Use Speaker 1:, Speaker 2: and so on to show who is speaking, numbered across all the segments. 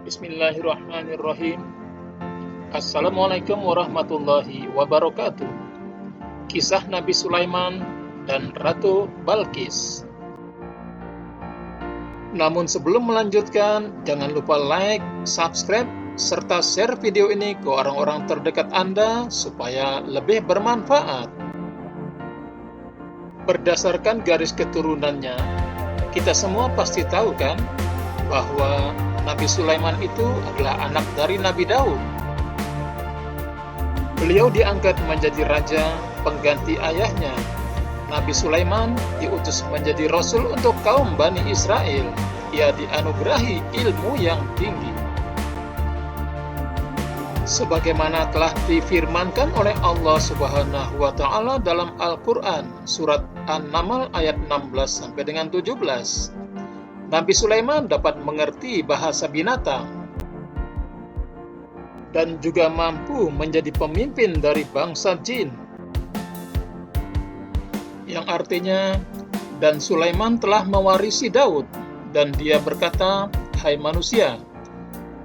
Speaker 1: Bismillahirrahmanirrahim. Assalamualaikum warahmatullahi wabarakatuh. Kisah Nabi Sulaiman dan Ratu Balqis. Namun sebelum melanjutkan, jangan lupa like, subscribe, serta share video ini ke orang-orang terdekat Anda supaya lebih bermanfaat. Berdasarkan garis keturunannya, kita semua pasti tahu kan bahwa Nabi Sulaiman itu adalah anak dari Nabi Daud. Beliau diangkat menjadi raja pengganti ayahnya. Nabi Sulaiman diutus menjadi rasul untuk kaum Bani Israel. Ia dianugerahi ilmu yang tinggi. Sebagaimana telah difirmankan oleh Allah Subhanahu wa taala dalam Al-Qur'an surat An-Naml ayat 16 sampai dengan 17. Nabi Sulaiman dapat mengerti bahasa binatang dan juga mampu menjadi pemimpin dari bangsa jin. Yang artinya, dan Sulaiman telah mewarisi Daud, dan dia berkata, "Hai manusia,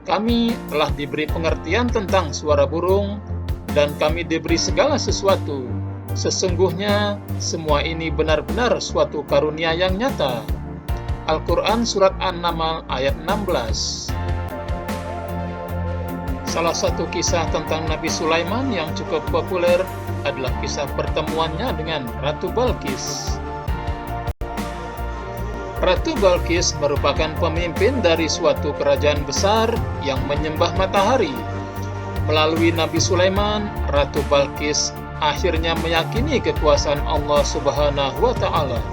Speaker 1: kami telah diberi pengertian tentang suara burung, dan kami diberi segala sesuatu. Sesungguhnya semua ini benar-benar suatu karunia yang nyata." Al-Quran Surat An-Naml ayat 16. Salah satu kisah tentang Nabi Sulaiman yang cukup populer adalah kisah pertemuannya dengan Ratu Balqis. Ratu Balqis merupakan pemimpin dari suatu kerajaan besar yang menyembah matahari. Melalui Nabi Sulaiman, Ratu Balqis akhirnya meyakini kekuasaan Allah Subhanahu wa taala.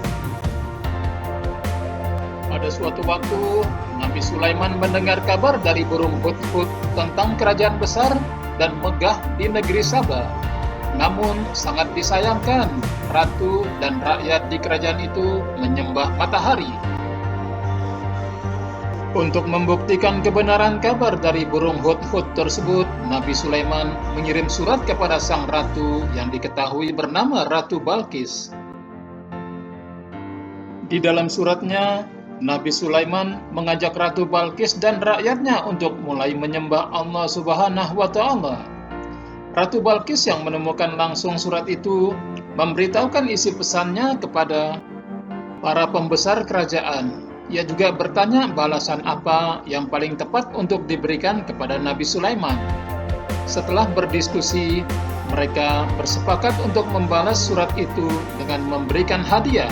Speaker 1: Pada suatu waktu, Nabi Sulaiman mendengar kabar dari burung hudhud tentang kerajaan besar dan megah di negeri Sabah. Namun, sangat disayangkan, ratu dan rakyat di kerajaan itu menyembah matahari. Untuk membuktikan kebenaran kabar dari burung hudhud tersebut, Nabi Sulaiman mengirim surat kepada sang ratu yang diketahui bernama Ratu Balqis. Di dalam suratnya, Nabi Sulaiman mengajak Ratu Balqis dan rakyatnya untuk mulai menyembah Allah Subhanahu wa taala. Ratu Balqis yang menemukan langsung surat itu memberitahukan isi pesannya kepada para pembesar kerajaan. Ia juga bertanya balasan apa yang paling tepat untuk diberikan kepada Nabi Sulaiman. Setelah berdiskusi, mereka bersepakat untuk membalas surat itu dengan memberikan hadiah.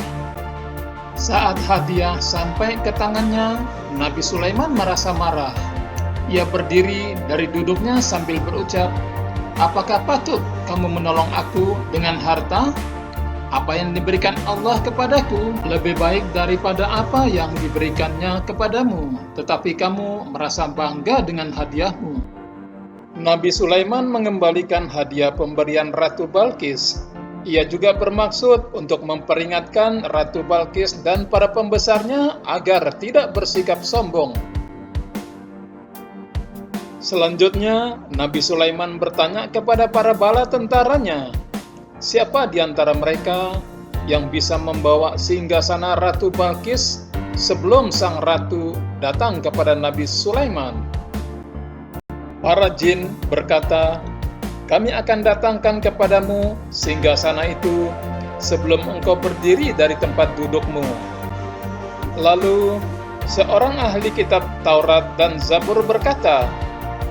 Speaker 1: Saat hadiah sampai ke tangannya, Nabi Sulaiman merasa marah. Ia berdiri dari duduknya sambil berucap, "Apakah patut kamu menolong aku dengan harta? Apa yang diberikan Allah kepadaku lebih baik daripada apa yang diberikannya kepadamu, tetapi kamu merasa bangga dengan hadiahmu." Nabi Sulaiman mengembalikan hadiah pemberian Ratu Balqis. Ia juga bermaksud untuk memperingatkan Ratu Balqis dan para pembesarnya agar tidak bersikap sombong. Selanjutnya, Nabi Sulaiman bertanya kepada para bala tentaranya, siapa di antara mereka yang bisa membawa singgasana Ratu Balqis sebelum sang ratu datang kepada Nabi Sulaiman? Para jin berkata, "Kami akan datangkan kepadamu singgasana itu sebelum engkau berdiri dari tempat dudukmu." Lalu, seorang ahli kitab Taurat dan Zabur berkata,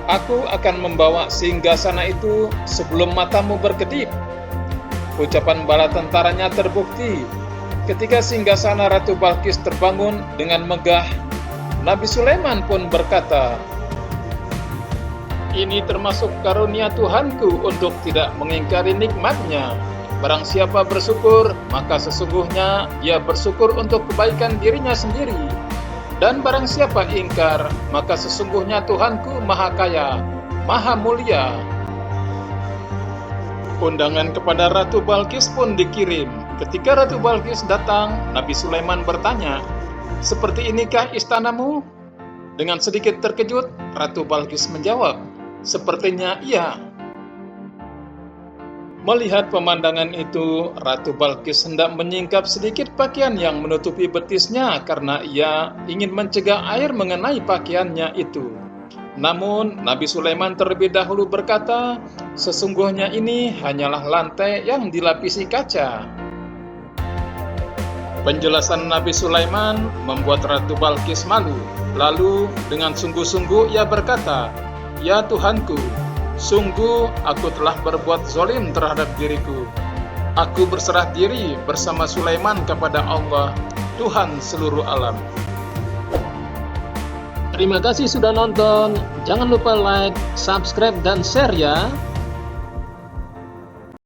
Speaker 1: "Aku akan membawa singgasana itu sebelum matamu berkedip." Ucapan bala tentaranya terbukti. Ketika singgasana Ratu Balqis terbangun dengan megah, Nabi Sulaiman pun berkata, "Ini termasuk karunia Tuhanku untuk tidak mengingkari nikmatnya. Barang siapa bersyukur, maka sesungguhnya ia bersyukur untuk kebaikan dirinya sendiri. Dan barang siapa ingkar, maka sesungguhnya Tuhanku maha kaya, maha mulia." Undangan kepada Ratu Balqis pun dikirim. Ketika Ratu Balqis datang, Nabi Sulaiman bertanya, "Seperti inikah istanamu?" Dengan sedikit terkejut, Ratu Balqis menjawab, "Sepertinya iya." Melihat pemandangan itu, Ratu Balqis hendak menyingkap sedikit pakaian yang menutupi betisnya karena ia ingin mencegah air mengenai pakaiannya itu. Namun, Nabi Sulaiman terlebih dahulu berkata, sesungguhnya ini hanyalah lantai yang dilapisi kaca. Penjelasan Nabi Sulaiman membuat Ratu Balkis malu. Lalu, dengan sungguh-sungguh ia berkata, "Ya Tuhanku, sungguh aku telah berbuat zalim terhadap diriku. Aku berserah diri bersama Sulaiman kepada Allah, Tuhan seluruh alam." Terima kasih sudah nonton. Jangan lupa like, subscribe, dan share ya.